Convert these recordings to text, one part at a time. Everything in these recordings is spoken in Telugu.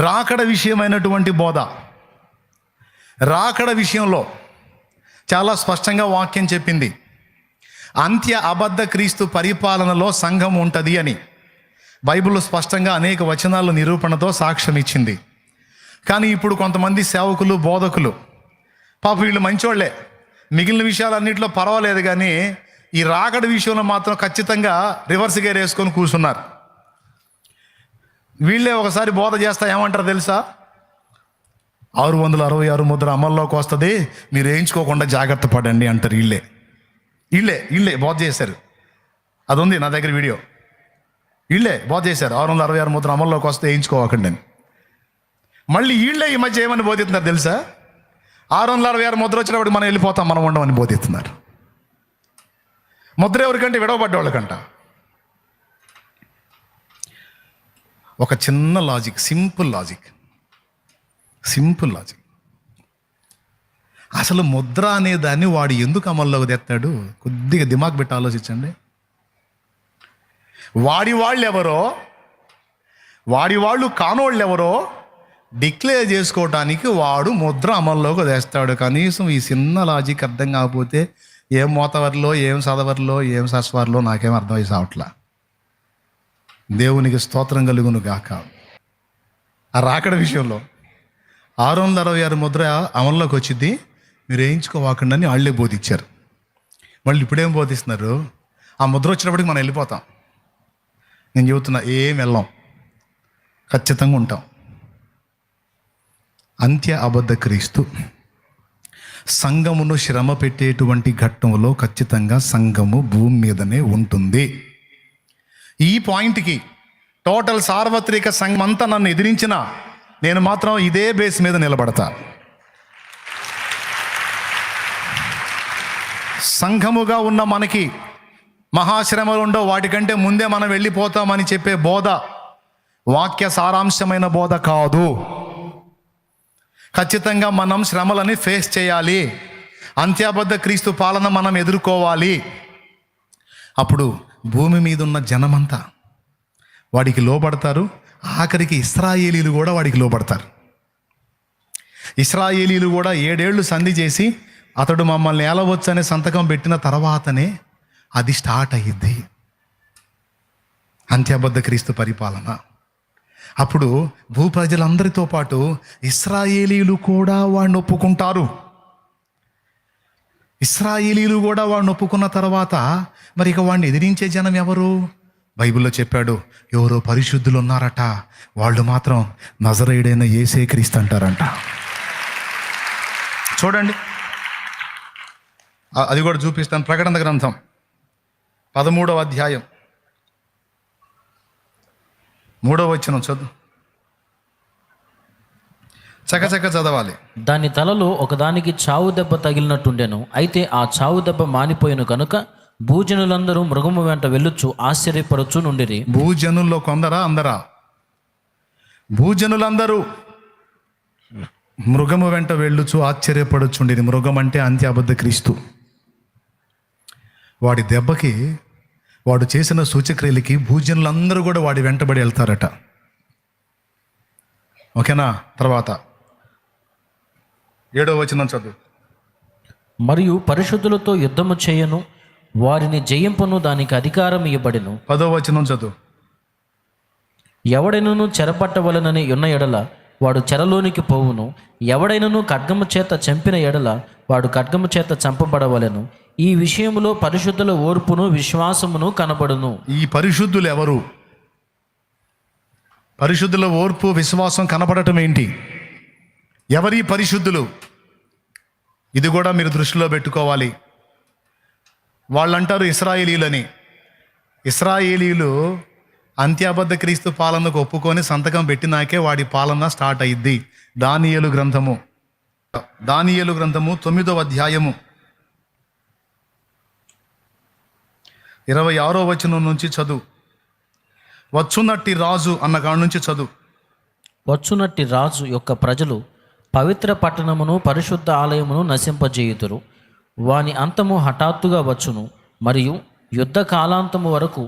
రాకడ విషయమైనటువంటి బోధ. రాకడ విషయంలో చాలా స్పష్టంగా వాక్యం చెప్పింది, అంత్య అబద్ధ క్రీస్తు పరిపాలనలో సంఘం ఉంటుంది అని. బైబిల్లో స్పష్టంగా అనేక వచనాల నిరూపణతో సాక్ష్యం ఇచ్చింది. కానీ ఇప్పుడు కొంతమంది సేవకులు, బోధకులు, పాపం వీళ్ళు మంచోళ్లే, మిగిలిన విషయాలన్నింటిలో పర్వాలేదు, కానీ ఈ రాకడ విషయంలో మాత్రం ఖచ్చితంగా రివర్స్ గేర్ వేసుకొని కూర్చున్నారు. వీళ్ళే ఒకసారి బోధ చేస్తా ఏమంటారు తెలుసా? 666 ముద్ర అమల్లోకి వస్తుంది, మీరు వేయించుకోకుండా జాగ్రత్త పడండి అంటారు. వీళ్ళే బోధ చేశారు. అది ఉంది నా దగ్గర వీడియో. వీళ్ళే బోధ చేశారు, 666 ముద్ర అమల్లోకి వస్తే వేయించుకోకండి అని. మళ్ళీ వీళ్ళే ఈ మధ్య ఏమని బోధిస్తున్నారు తెలుసా? 666 ముద్ర వచ్చినప్పుడు మనం వెళ్ళిపోతాం, మనం ఉండమని బోధిస్తున్నారు. ముద్ర ఎవరికంటే విడవబడ్డవాళ్ళకంట. ఒక చిన్న లాజిక్, సింపుల్ లాజిక్. అసలు ముద్ర అనే దాన్ని వాడు ఎందుకు అమల్లోకి తెస్తాడు? కొద్దిగా దిమాగ్ పెట్టి ఆలోచించండి. వాడి వాళ్ళు కానోళ్ళు ఎవరో డిక్లేర్ చేసుకోవటానికి వాడు ముద్ర అమల్లోకి తెస్తాడు. కనీసం ఈ చిన్న లాజిక్ అర్థం కాకపోతే ఏం మోతవర్లో, ఏం సదవర్లో, ఏం సస్వార్లో నాకేం అర్థం అయ్యి సావట్లా. దేవునికి స్తోత్రం కలుగును గాక. ఆ రాకడ విషయంలో 666 ముద్ర అమల్లోకి వచ్చింది, మీరు వేయించుకోవాకండి అని వాళ్ళే బోధించారు. మళ్ళీ ఇప్పుడేం బోధిస్తున్నారు? ఆ ముద్ర వచ్చినప్పటికి మనం వెళ్ళిపోతాం. నేను చెబుతున్నా, ఏం వెళ్ళాం, ఖచ్చితంగా ఉంటాం. అంత్య అబద్ధ క్రీస్తు సంఘమును శ్రమ పెట్టేటువంటి ఘట్టంలో ఖచ్చితంగా సంఘము భూమి మీదనే ఉంటుంది. ఈ పాయింట్కి టోటల్ సార్వత్రిక సంఘం అంతా నన్ను ఎదిరించిన నేను మాత్రం ఇదే బేస్ మీద నిలబడతా. సంఘముగా ఉన్న మనకి మహాశ్రమలు ఉండవు, వాటికంటే ముందే మనం వెళ్ళిపోతామని చెప్పే బోధ వాక్య సారాంశమైన బోధ కాదు. ఖచ్చితంగా మనం శ్రమలని ఫేస్ చేయాలి. అంత్యాబద్ధ క్రీస్తు పాలన మనం ఎదుర్కోవాలి. అప్పుడు భూమి మీద ఉన్న జనమంతా వాడికి లోబడతారు. ఆఖరికి ఇశ్రాయేలీలు కూడా వాడికి లోబడతారు. ఇశ్రాయేలీలు కూడా 7 ఏళ్ళు సంధి చేసి అతడు మమ్మల్ని ఏలవచ్చు అనే సంతకం పెట్టిన తర్వాతనే అది స్టార్ట్ అయ్యిద్ది, అంత్యాబద్ధ క్రీస్తు పరిపాలన. అప్పుడు భూ ప్రజలందరితో పాటు ఇశ్రాయేలీలు కూడా వాడిని ఒప్పుకుంటారు. ఇశ్రాయేలీలు కూడా వాడిని ఒప్పుకున్న తర్వాత మరి ఇక వాడిని ఎదిరించే జనం ఎవరు? బైబిల్లో చెప్పాడు, ఎవరో పరిశుద్ధులు ఉన్నారట, వాళ్ళు మాత్రం నజరేయుడైన యేసే క్రీస్తు అంటారంట. చూడండి, అది కూడా చూపిస్తాను. ప్రకటన గ్రంథం 13వ అధ్యాయం 3వ వచనం చదువు. చకచక చదవాలి. దాని తలలో ఒకదానికి చావు దెబ్బ తగిలినట్టుండెను. అయితే ఆ చావు దెబ్బ మానిపోయిన కనుక భూజనులందరూ మృగము వెంట వెళ్ళొచ్చు ఆశ్చర్యపరచు నుండిరి. భూజనుల్లో కొందరా? అందరా? భూజనులందరూ మృగము వెంట వెళ్ళుచు ఆశ్చర్యపడుచుండిరి. మృగం అంటే అంత్య అబద్ధ క్రీస్తు. వాడి దెబ్బకి, వాడు చేసిన సూచక్రియలకి భూజనులందరూ కూడా వాడి వెంటబడి వెళ్తారట. ఓకేనా? తర్వాత 7వ వచనం చదువు. మరియు పరిశుద్ధులతో యుద్ధము చేయను, వారిని జయింపును, దానికి అధికారం ఇవ్వబడెను. 10వ వచనం చదువు. ఎవడైనను చెరపట్టవలనని ఉన్న ఎడల వాడు చెరలోనికి పోవును. ఎవడైనను ఖడ్గము చేత చంపిన ఎడల వాడు ఖడ్గము చేత చంపబడవలెను. ఈ విషయంలో పరిశుద్ధుల ఓర్పును విశ్వాసమును కనబడును. ఈ పరిశుద్ధులు ఎవరు? పరిశుద్ధుల ఓర్పు విశ్వాసం కనబడటం ఏంటి? ఎవరి పరిశుద్ధులు? ఇది కూడా మీరు దృష్టిలో పెట్టుకోవాలి. వాళ్ళంటారు ఇశ్రాయేలీలని. ఇశ్రాయేలీలు అంత్యాబద్ధ క్రీస్తు పాలనకు ఒప్పుకొని సంతకం పెట్టినాకే వాడి పాలన స్టార్ట్ అయ్యిద్ది. దానియేలు గ్రంథము 9వ అధ్యాయము 26వ వచనం నుంచి చదువు. వచ్చునట్టి రాజు అన్న కాడ నుంచి చదువు. వచ్చునట్టి రాజు యొక్క ప్రజలు పవిత్ర పట్టణమును పరిశుద్ధ ఆలయమును నశింపజేయుదురు. వాని అంతము హఠాత్తుగా వచ్చును, మరియు యుద్ధ కాలాంతము వరకు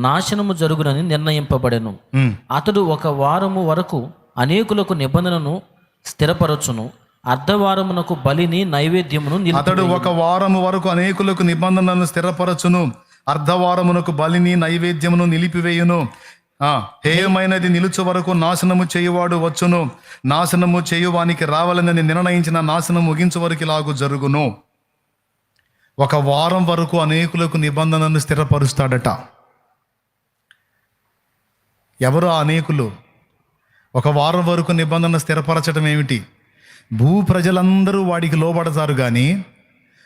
నాశనము జరుగునని నిర్ణయింపబడెను. అతడు 1 వారము వరకు అనేకులకు నిబంధనను స్థిరపరచును, అర్ధవారమునకు బలిని నైవేద్యమును అతడు ఒక వారము వరకు అనేకులకు నిబంధనలను స్థిరపరచును, అర్ధవారమునకు బలిని నైవేద్యమును నిలిపివేయును. హేయమైనది నిలుచు వరకు నాశనము చేయువాడు వచ్చును, నాశనము చేయువానికి రావాలని నిర్ణయించిన నాశనం ముగించు వరకు ఇలాగు జరుగును. ఒక వారం వరకు అనేకులకు నిబంధనను స్థిరపరుస్తాడట. ఎవరు ఆ అనేకులు? ఒక వారం వరకు నిబంధన స్థిరపరచడం ఏమిటి? భూ ప్రజలందరూ వాడికి లోబడతారు, కానీ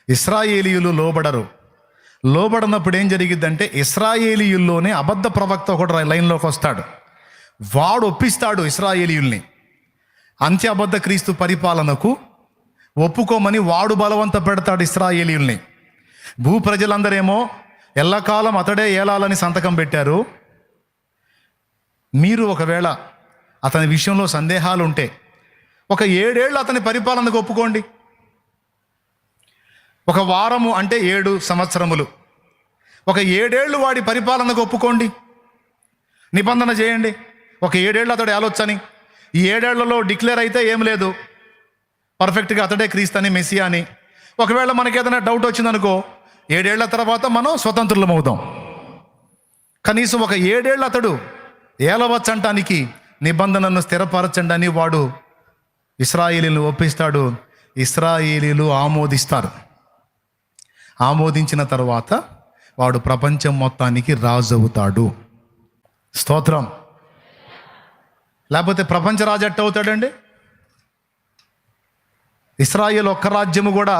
ఇశ్రాయేలీయులు లోబడరు. లోబడినప్పుడు ఏం జరిగిద్దంటే, ఇశ్రాయేలీయుల్లోనే అబద్ధ ప్రవక్త ఒకడు లైన్లోకి వస్తాడు. వాడు ఒప్పిస్తాడు ఇశ్రాయేలీయుల్ని అంత్య అబద్ధ క్రీస్తు పరిపాలనకు ఒప్పుకోమని. వాడు బలవంత పెడతాడు ఇశ్రాయేలీయుల్ని. భూ ప్రజలందరేమో ఎల్లకాలం అతడే ఏలాలని సంతకం పెట్టారు. మీరు ఒకవేళ అతని విషయంలో సందేహాలు ఉంటే ఒక 7 ఏళ్ళు అతని పరిపాలనకు ఒప్పుకోండి. ఒక వారము అంటే 7 సంవత్సరములు. ఒక 7 ఏళ్ళు వాడి పరిపాలనకు ఒప్పుకోండి, నిబంధన చేయండి. ఒక 7 ఏళ్ళు అతడు ఏలొచ్చని. ఈ 7 ఏళ్లలో డిక్లేర్ అయితే ఏం లేదు, పర్ఫెక్ట్గా అతడే క్రీస్తు అని, మెస్సియా అని. ఒకవేళ మనకి ఏదైనా డౌట్ వచ్చిందనుకో, 7 ఏళ్ల తర్వాత మనం స్వతంత్రులం అవుతాం. కనీసం ఒక 7 ఏళ్ళు అతడు ఏలవచ్చంటానికి నిబంధనను స్థిరపరచండి అని వాడు ఇశ్రాయేలీలను ఒప్పిస్తాడు. ఇశ్రాయేలీలు ఆమోదిస్తారు. ఆమోదించిన తర్వాత వాడు ప్రపంచం మొత్తానికి రాజు అవుతాడు. స్తోత్రం. లేకపోతే ప్రపంచ రాజు ఎట్ట అవుతాడండి? ఇశ్రాయేల్ ఒక్క రాజ్యము కూడా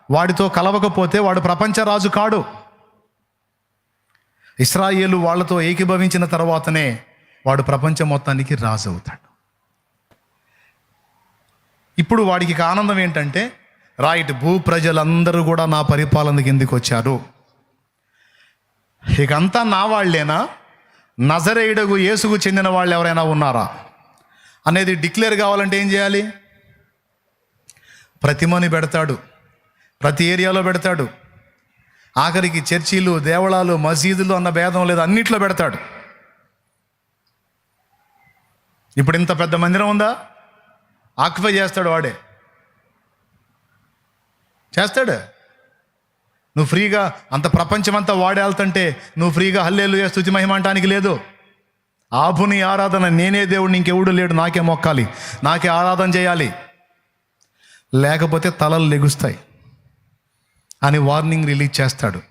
వాడితో కలవకపోతే వాడు ప్రపంచ రాజు కాడు. ఇశ్రాయేలు వాళ్ళతో ఏకీభవించిన తర్వాతనే వాడు ప్రపంచం మొత్తానికి రాజు అవుతాడు. ఇప్పుడు వాడికి ఆనందం ఏంటంటే, రైట్, భూ ప్రజలందరూ కూడా నా పరిపాలన కిందికి వచ్చారు, ఇకంతా నా వాళ్ళేనా, నజరేయుడగు యేసుకు చెందిన వాళ్ళు ఎవరైనా ఉన్నారా అనేది డిక్లేర్ కావాలంటే ఏం చేయాలి? ప్రతిమని పెడతాడు, ప్రతి ఏరియాలో పెడతాడు. ఆఖరికి చర్చీలు, దేవళాలు, మసీదులు అన్న భేదం లేదు, అన్నిట్లో పెడతాడు. ఇప్పుడు ఇంత పెద్ద మందిరం ఉందా? ఆక్యుపై చేస్తాడు, వాడే చేస్తాడు. నువ్వు ఫ్రీగా అంత ప్రపంచమంతా వాడే వెళ్తుంటే నువ్వు ఫ్రీగా హల్లెలూయా స్తుతి మహిమ అంటానికి లేదు. ఆభుని ఆరాధన, నేనే దేవుడిని, ఇంకెవడు లేడు, నాకే మొక్కాలి, నాకే ఆరాధన చేయాలి, లేకపోతే తలలు లెగుస్తాయి అని వార్నింగ్ రిలీజ్ చేస్తాడు.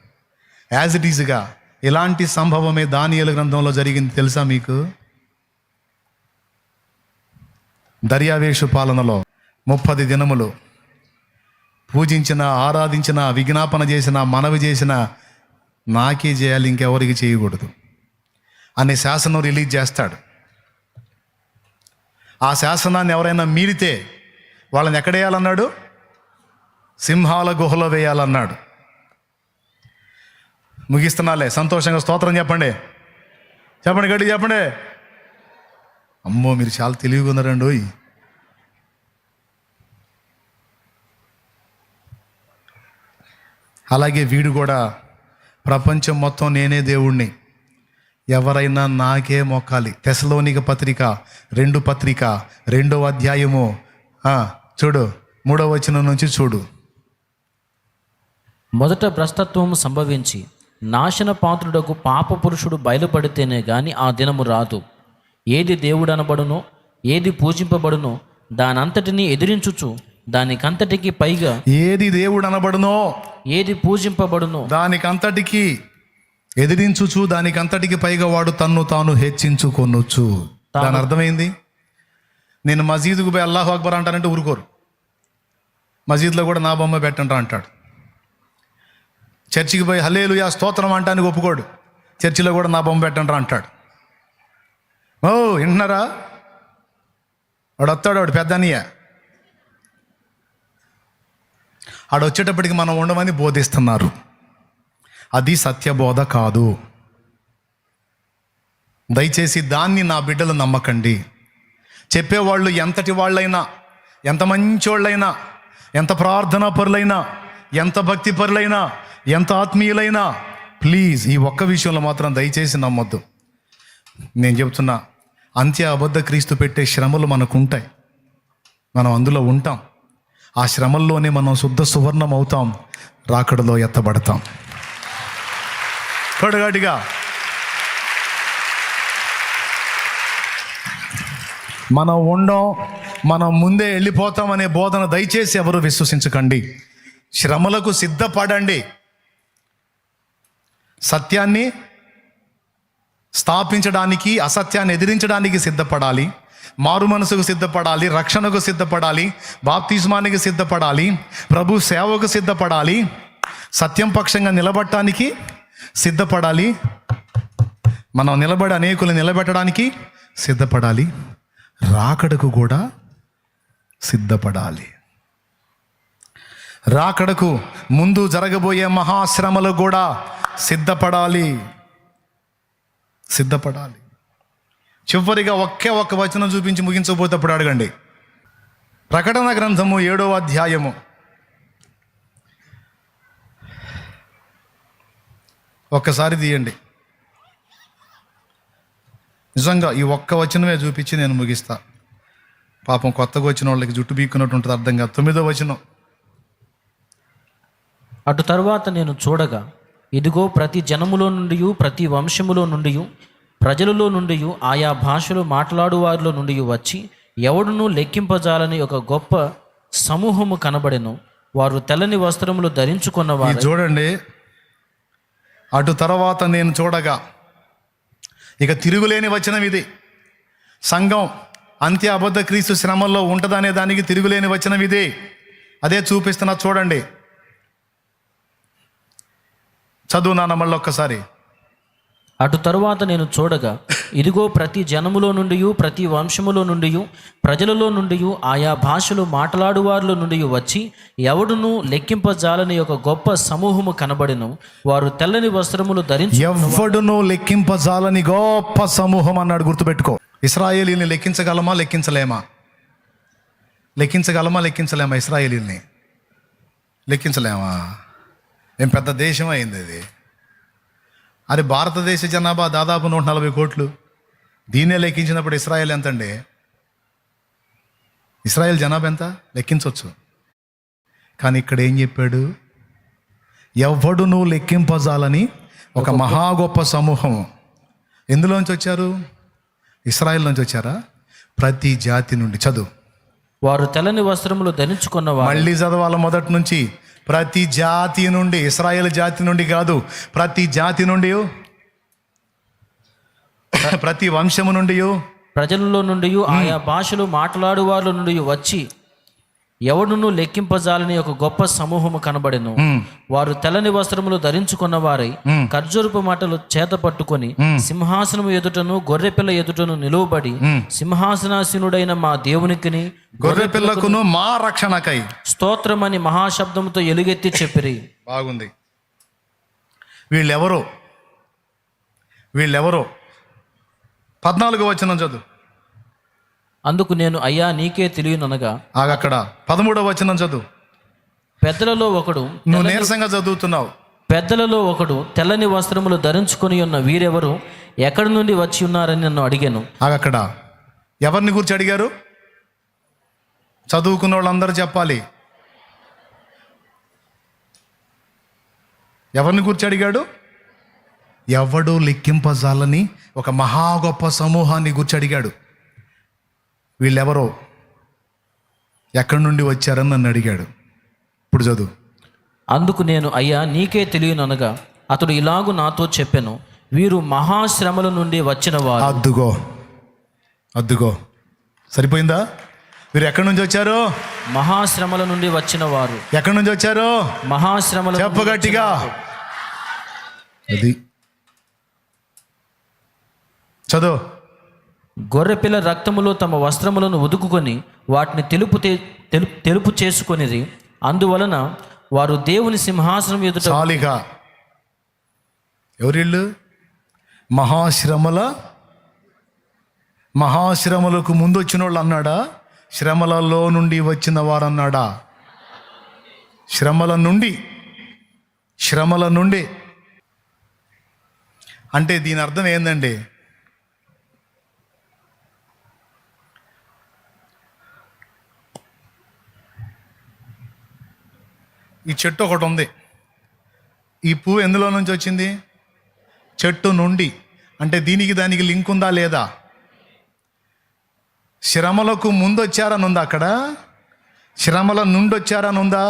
యాజ్ ఇట్ ఈజ్గా ఇలాంటి సంభవమే దానియేలు గ్రంథంలో జరిగింది. తెలుసా మీకు? దర్యావేషు పాలనలో 30 దినములు పూజించిన, ఆరాధించిన, విజ్ఞాపన చేసిన, మనవి చేసిన, నాకే చేయాలి, ఇంకెవరికి చేయకూడదు అనే శాసనం రిలీజ్ చేస్తాడు. ఆ శాసనాన్ని ఎవరైనా మీరితే వాళ్ళని ఎక్కడ వేయాలన్నాడు? సింహాల గుహలో వేయాలన్నాడు. ముగిస్తున్నాలే, సంతోషంగా స్తోత్రం చెప్పండి, చెప్పండి, గట్టి చెప్పండి. అమ్మో, మీరు చాలా తెలివిగా ఉన్నారండి. అలాగే వీడు కూడా ప్రపంచం మొత్తం నేనే దేవుణ్ణి, ఎవరైనా నాకే మొక్కాలి. తెసలోనిక పత్రిక 2వ అధ్యాయము చూడు, 3వ వచనం నుంచి చూడు. మొదట భ్రష్టత్వము సంభవించి నాశన పాత్రుడకు పాప పురుషుడు బయలుపడితేనే గాని ఆ దినము రాదు. ఏది దేవుడు అనబడునో, ఏది పూజింపబడునో దానంతటినీ ఎదిరించుచు దానికంతటికి పైగా, ఏది దేవుడు అనబడునో, ఏది పూజింపబడునో దానికంతటికి ఎదిరించుచు దానికంతటికి పైగా వాడు తన్ను తాను హెచ్చించుకొనొచ్చు. దాని అర్థమైంది? నేను మసీదుకు పోయి అల్లాహు అక్బర్ అంటానంటే ఊరుకోరు. మసీదులో కూడా నా బొమ్మ పెట్టండి అంటాడు. చర్చికి పోయి హల్లెలూయా స్తోత్రం అంటానికి ఒప్పుకోడు. చర్చిలో కూడా నా బొమ్మ పెట్టండి అంటాడు. ఓ, వింటున్నారా? వాడు వస్తాడు, వాడు పెద్ద అన్నయ్య. ఆడు వచ్చేటప్పటికి మనం ఉండమని బోధిస్తున్నారు. అది సత్యబోధ కాదు. దయచేసి దాన్ని నా బిడ్డలు నమ్మకండి. చెప్పేవాళ్ళు ఎంతటి వాళ్ళైనా, ఎంత మంచోళ్ళైనా, ఎంత ప్రార్థనా పరులైనా, ఎంత భక్తి పరులైనా, ఎంత ఆత్మీయులైనా, ప్లీజ్ ఈ ఒక్క విషయంలో మాత్రం దయచేసి నమ్మొద్దు. నేను చెప్తున్నా, అంత్య అబద్ధ క్రీస్తు పెట్టే శ్రమలు మనకు ఉంటాయి, మనం అందులో ఉంటాం. ఆ శ్రమల్లోనే మనం శుద్ధ సువర్ణం అవుతాం, రాకడలో ఎత్తబడతాం. కొడగాటిగా మనం ఉండం, మనం ముందే వెళ్ళిపోతాం అనే బోధన దయచేసి ఎవరు విశ్వసించకండి. శ్రమలకు సిద్ధపడండి. సత్యాన్ని స్థాపించడానికి, అసత్యాన్ని ఎదిరించడానికి సిద్ధపడాలి. మారు మనసుకు సిద్ధపడాలి, రక్షణకు సిద్ధపడాలి, బాప్తిస్మానికి సిద్ధపడాలి, ప్రభు సేవకు సిద్ధపడాలి, సత్యం పక్షంగా నిలబడటానికి సిద్ధపడాలి, మనం నిలబడి అనేకులు నిలబెట్టడానికి సిద్ధపడాలి, రాకడకు కూడా సిద్ధపడాలి. రాకడకు ముందు జరగబోయే మహాశ్రమలు కూడా సిద్ధపడాలి. చివరిగా ఒక్క వచనం చూపించి ముగించబోతే అప్పుడు అడగండి. ప్రకటన గ్రంథము 7వ అధ్యాయము ఒక్కసారి తీయండి. నిజంగా ఈ ఒక్క వచనమే చూపించి నేను ముగిస్తా. పాపం కొత్తగా వచ్చిన వాళ్ళకి జుట్టు బీక్కున్నట్టు ఉంటుంది, అర్థం కాదు. 9వ వచనం. అటు తరువాత నేను చూడగా, ఇదిగో ప్రతి జనములో నుండి, ప్రతి వంశములో నుండి, ప్రజలలో నుండి, ఆయా భాషలు మాట్లాడు వారిలో నుండి వచ్చి ఎవడునూ లెక్కింపజాలని ఒక గొప్ప సమూహము కనబడెను. వారు తెల్లని వస్త్రములు ధరించుకున్నవారు. చూడండి, అటు తర్వాత నేను చూడగా, ఇక తిరుగులేని వచనం ఇది. సంఘం అంత్య అబద్ధ క్రీస్తు శ్రమల్లో ఉంటుందనే దానికి తిరుగులేని వచనం ఇది. అదే చూపిస్తున్నా చూడండి. చదువు నాన్న మళ్ళీ ఒక్కసారి. అటు తరువాత నేను చూడగా, ఇదిగో ప్రతి జనములో నుండి, ప్రతి వంశములో నుండి, ప్రజలలో నుండి, ఆయా భాషలు మాట్లాడు వారిలో నుండి వచ్చి ఎవడునూ లెక్కింపజాలని ఒక గొప్ప సమూహము కనబడెను. వారు తెల్లని వస్త్రములు ఎవడునూ లెక్కింపజాలని గొప్ప సమూహం అన్నాడు, గుర్తుపెట్టుకో. ఇశ్రాయేలీని లెక్కించగలమా లెక్కించలేమా? లెక్కించలేమా? ఇశ్రాయేలీని లెక్కించలేమా? ఏం పెద్ద దేశం అయింది అది. అది భారతదేశ జనాభా దాదాపు 140 కోట్లు. దీన్నే లెక్కించినప్పుడు ఇశ్రాయేల్ ఎంత అండి? ఇశ్రాయేల్ జనాభా ఎంత లెక్కించవచ్చు. కానీ ఇక్కడ ఏం చెప్పాడు? ఎవడునూ లెక్కింపజాలని ఒక మహా గొప్ప సమూహం. ఎందులోంచి వచ్చారు? ఇశ్రాయేల్ నుంచి వచ్చారా? ప్రతి జాతి నుండి. చదువు. వారు తెల్లని వస్త్రములు ధరించుకున్నవారు. మళ్ళీ చదవాలి మొదటి నుంచి. ప్రతి జాతి నుండి, ఇశ్రాయేల్ జాతి నుండి కాదు, ప్రతి జాతి నుండి, ప్రతి వంశము నుండి, ప్రజలలో నుండి, ఆయా భాషలు మాట్లాడు వారిలో నుండి వచ్చి ఎవడును లెక్కింపజాలని ఒక గొప్ప సమూహము కనబడెను. వారు తెల్లని వస్త్రములు ధరించుకున్న వారై ఖర్జూరపు మాటలు చేత పట్టుకొని సింహాసనము ఎదుటను గొర్రెపిల్ల ఎదుటను నిలువబడి సింహాసనాసీనుడైన మా దేవునికిని గొర్రెపిల్లకును మా రక్షణకై స్తోత్రమని మహాశబ్దముతో ఎలుగెత్తి చెప్పిరి. బాగుంది. వీళ్ళెవరో 14వ వచనం చదువు. అందుకు నేను, అయ్యా నీకే తెలియననగా. అక్కడ 13వ వచనం చదువు. పెద్దలలో ఒకడు, నువ్వు నీరసంగా చదువుతున్నావు. పెద్దలలో ఒకడు తెల్లని వస్త్రములు ధరించుకొని ఉన్న వీరెవరు, ఎక్కడి నుండి వచ్చి ఉన్నారని నన్ను అడిగాను. అక్కడ ఎవరిని గురించి అడిగారు? చదువుకున్న వాళ్ళందరూ చెప్పాలి. ఎవరిని గురించి అడిగాడు? ఎవడు లెక్కింపజాలని ఒక మహా గొప్ప సమూహాన్ని గురించి అడిగాడు. వీళ్ళెవరో, ఎక్కడి నుండి వచ్చారని నన్ను అడిగాడు. ఇప్పుడు చదువు. అందుకు నేను, అయ్యా నీకే తెలియననగా అతడు ఇలాగు నాతో చెప్పెను, వీరు మహాశ్రమల నుండి వచ్చిన వారు. అద్దుగో సరిపోయిందా? వీరు ఎక్కడి నుంచి వచ్చారు? మహాశ్రమల నుండి వచ్చిన వారు. ఎక్కడి నుంచి వచ్చారు? మహాశ్రమల. చెప్పగట్టిగా. అది చదువు. గొర్రెపిల్ల రక్తములో తమ వస్త్రములను ఉదుకుకొని వాటిని తెలుపు చేసుకొనిది. అందువలన వారు దేవుని సింహాసనం ఎదుట. చాలిగా. ఎవరిళ్ళు? మహాశ్రమలకు ముందు వచ్చిన వాళ్ళు అన్నాడా? శ్రమలలో నుండి వచ్చిన వారు అన్నాడా? శ్రమల నుండి అంటే దీని అర్థం ఏందండి? ఈ చెట్టు ఒకటి ఉంది. ఈ పువ్వు ఎందులో నుంచి వచ్చింది? చెట్టు నుండి. అంటే దీనికి దానికి లింక్ ఉందా లేదా? శ్రమలకు ముందు వచ్చారని ఉందా అక్కడ? శ్రమల నుండి వచ్చారని ఉందా?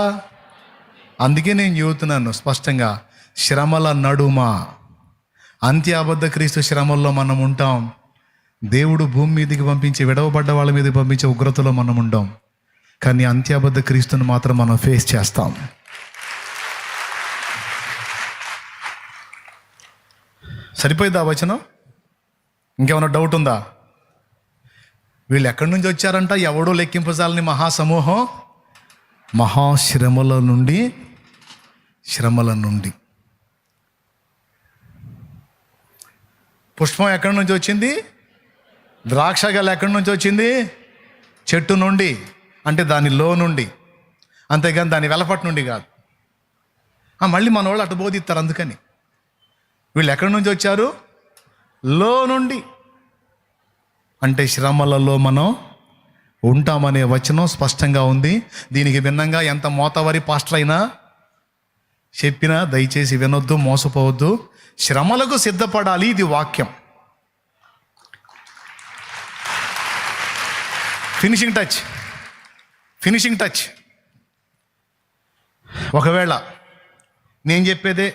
అందుకే నేను చెబుతున్నాను స్పష్టంగా, శ్రమల నడుమ. అంత్య అబద్ధ క్రీస్తు శ్రమల్లో మనం ఉంటాం. దేవుడు భూమి మీదకి పంపించి విడవబడ్డ వాళ్ళ మీదకి పంపించే ఉగ్రతలో మనం ఉంటాం. కానీ అంత్యాబద్ధ క్రీస్తుని మాత్రం మనం ఫేస్ చేస్తాం. సరిపోయిందా వచనం? ఇంకేమైనా డౌట్ ఉందా? వీళ్ళు ఎక్కడి నుంచి వచ్చారంట? ఎవడో లెక్కింపజాలని మహాసమూహం, మహాశ్రమల నుండి. పుష్పం ఎక్కడి నుంచి వచ్చింది? ద్రాక్షగల ఎక్కడి నుంచి వచ్చింది? చెట్టు నుండి. అంటే దానిలో నుండి, అంతేగాని దాని వెలపటి నుండి కాదు. మళ్ళీ మన వాళ్ళు అటు బోధిస్తారు. అందుకని వీళ్ళు ఎక్కడి నుంచి వచ్చారు? లో నుండి. అంటే శ్రమలలో మనం ఉంటామనే వచనం స్పష్టంగా ఉంది. దీనికి భిన్నంగా ఎంత మోతవరి పాస్టర్ అయినా చెప్పినా దయచేసి వినొద్దు, మోసపోవద్దు. శ్రమలకు సిద్ధపడాలి, ఇది వాక్యం. Finishing touch. ఒకవేళ నేను చెప్పేదే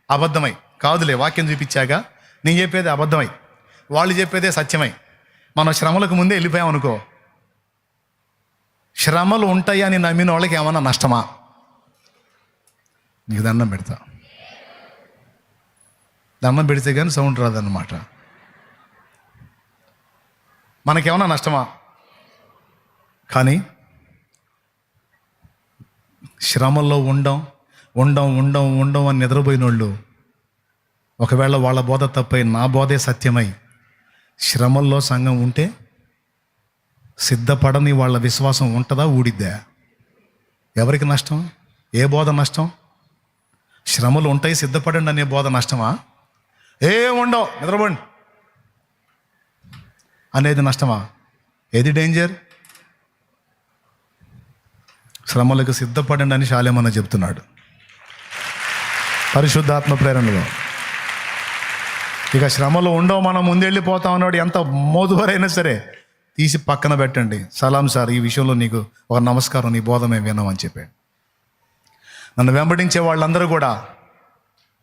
అబద్ధమై, కాదులే వాక్యం చూపించాక, నేను చెప్పేది అబద్ధమై వాళ్ళు చెప్పేదే సత్యమై మనం శ్రమలకు ముందే వెళ్ళిపోయాం అనుకో, శ్రమలు ఉంటాయి అని నమ్మిన వాళ్ళకి ఏమన్నా నష్టమా? నీకు దండం పెడతా. దండం పెడితే కానీ సౌండ్ రాదన్నమాట. మనకేమన్నా నష్టమా? కానీ శ్రమల్లో ఉండం అని నిద్రపోయిన వాళ్ళు, ఒకవేళ వాళ్ళ బోధ తప్పై నా బోధే సత్యమై శ్రమల్లో సంఘం ఉంటే సిద్ధపడని వాళ్ళ విశ్వాసం ఉంటుందా, ఊడిద్దా? ఎవరికి నష్టం? ఏ బోధ నష్టం? శ్రమలు ఉంటాయి సిద్ధపడండి అనే బోధ నష్టమా? ఉండవు నిద్రపోండి అనేది నష్టమా? ఏది డేంజర్? శ్రమలకు సిద్ధపడండి అని శాలేమన్న చెప్తున్నాడు పరిశుద్ధాత్మ ప్రేరణలో. ఇక శ్రమలు ఉండవు, మనం ముందెళ్ళిపోతాం అన్నాడు. ఎంత మోదువరైనా సరే తీసి పక్కన పెట్టండి. సలాం సార్, ఈ విషయంలో నీకు ఒక నమస్కారం, నీ బోధ మేము విన్నాం అని చెప్పాడు. నన్ను వెంబడించే వాళ్ళందరూ కూడా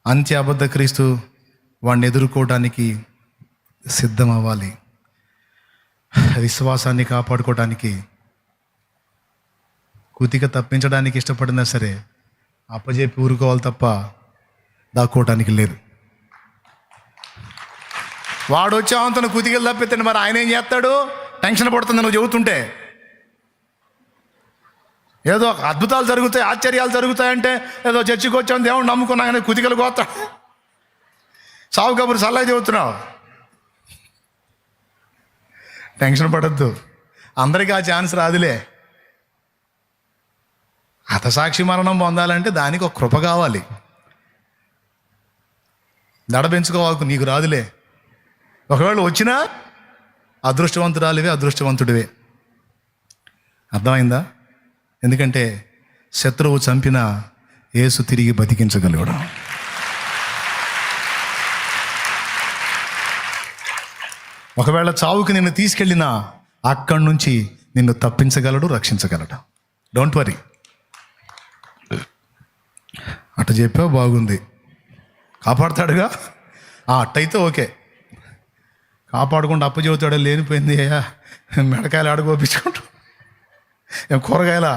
అంత్య అబద్ధ క్రీస్తు వాడిని ఎదుర్కోవడానికి సిద్ధం అవ్వాలి. విశ్వాసాన్ని కాపాడుకోవడానికి, కుతిక తప్పించడానికి ఇష్టపడినా సరే అప్పజెప్పి ఊరుకోవాలి తప్ప దాక్కోవటానికి లేదు. వాడు వచ్చావంతను కుతికలు తప్పితే మరి ఆయన ఏం చేస్తాడు? టెన్షన్ పడుతుంది నువ్వు చెబుతుంటే. ఏదో అద్భుతాలు జరుగుతాయి, ఆశ్చర్యాలు జరుగుతాయంటే ఏదో చర్చికి వచ్చాను దేవుడు నమ్ముకున్నా కానీ కుతికలు కోస్తాడు. సావు కబురు సల్లా చెబుతున్నావు. టెన్షన్ పడద్దు, అందరికీ ఆ ఛాన్స్ రాదులే. హతసాక్షి మరణం పొందాలంటే దానికి ఒక కృప కావాలి. దడ పెంచుకోవాలకు, నీకు రాదులే. ఒకవేళ వచ్చినా అదృష్టవంతురాలివే, అదృష్టవంతుడివే. అర్థమైందా? ఎందుకంటే శత్రువు చంపిన యేసు తిరిగి బతికించగలడు. ఒకవేళ చావుకి నిన్ను తీసుకెళ్ళినా అక్కడి నుంచి నిన్ను తప్పించగలడు, రక్షించగలడు. Don't worry. అటు చెప్పావు, బాగుంది, కాపాడుతాడుగా. అట్టయితే ఓకే. కాపాడుకుంటూ అప్పు చెబుతాడు, లేనిపోయింది అయ్యా మెడకాయలు ఆడుకోపించుకుంటూ, ఏం కూరగాయల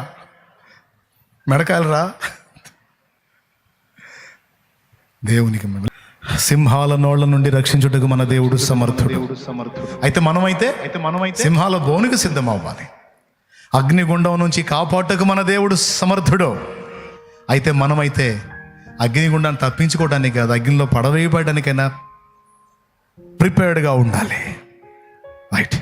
మెడకాయలు రా. దేవునికి సింహాల నోళ్ల నుండి రక్షించుటకు మన దేవుడు సమర్థుడు. అయితే మనమైతే సింహాల బోనుకు సిద్ధం అవ్వాలి. అగ్నిగుండం నుంచి కాపాడుటకు మన దేవుడు సమర్థుడు. అయితే మనమైతే అగ్నిగుండాన్ని తప్పించుకోవడానికి కాదు, అగ్నిలో పడవేయబడడానికైనా ప్రిపేర్డ్గా ఉండాలి. రైట్.